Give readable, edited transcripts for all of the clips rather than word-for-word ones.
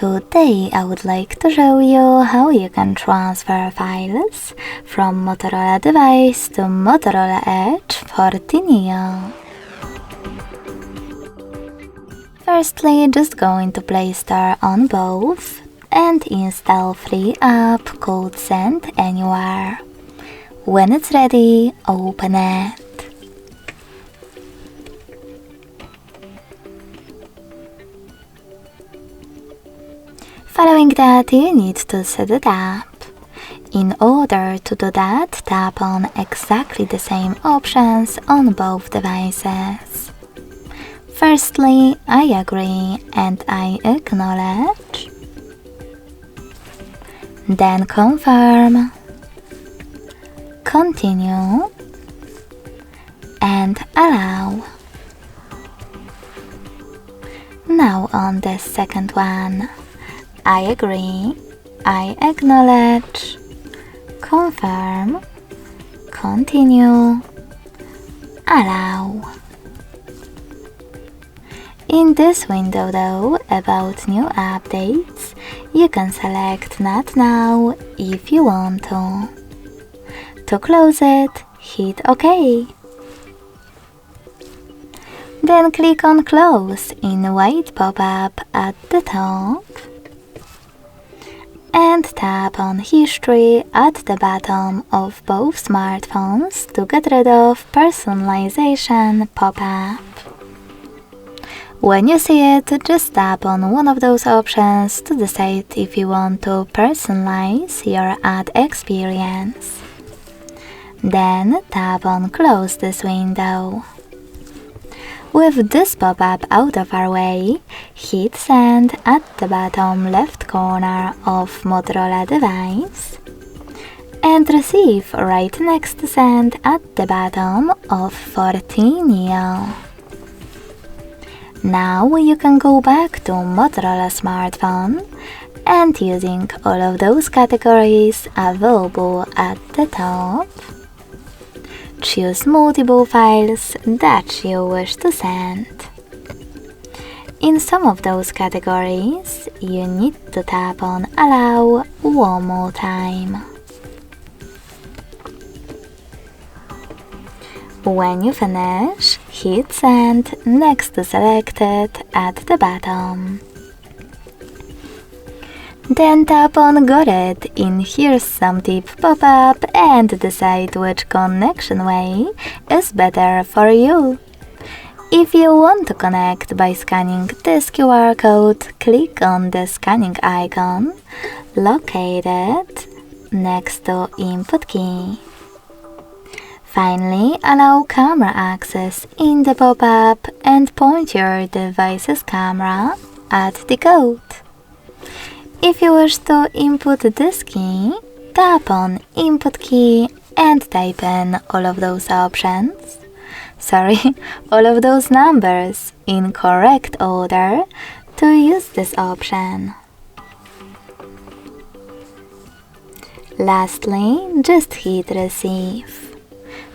Today I would like to show you how you can transfer files from Motorola Device to Motorola Edge for Neo. Firstly, just go into Play Store on both and install free app called Send Anywhere. When it's ready, open it. Following that, you need to set it up. In order to do that, tap on exactly the same options on both devices. Firstly, I agree and I acknowledge. Then confirm, continue, and allow. Now on the second one, I agree, I acknowledge, confirm, continue, allow. In this window though, about new updates, you can select Not Now if you want to. To close it, hit OK. Then click on Close in white pop-up at the top. And tap on History at the bottom of both smartphones to get rid of Personalization pop-up. When you see it, just tap on one of those options to decide if you want to personalize your ad experience. Then tap on Close this window. With this pop-up out of our way, hit Send at the bottom left corner of Motorola Device and receive right next to Send at the bottom of 14 Neo. Now you can go back to Motorola smartphone and using all of those categories available at the top, choose multiple files that you wish to send. In some of those categories, you need to tap on Allow one more time. When you finish, hit Send next to Selected at the bottom. Then tap on Got it in Here's Some Tip pop-up and decide which connection way is better for you. If you want to connect by scanning this QR code, click on the scanning icon located next to Input key. Finally, allow camera access in the pop-up and point your device's camera at the code. If you wish to input this key, tap on Input key and type in all of those options. All of those numbers in correct order to use this option. Lastly, just hit Receive.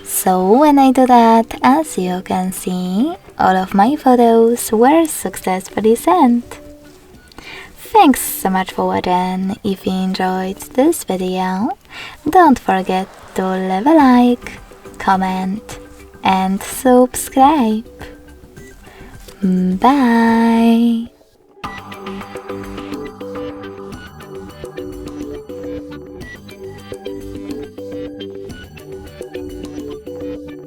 So when I do that, as you can see, all of my photos were successfully sent. Thanks so much for watching. If you enjoyed this video, don't forget to leave a like, comment and subscribe. Bye!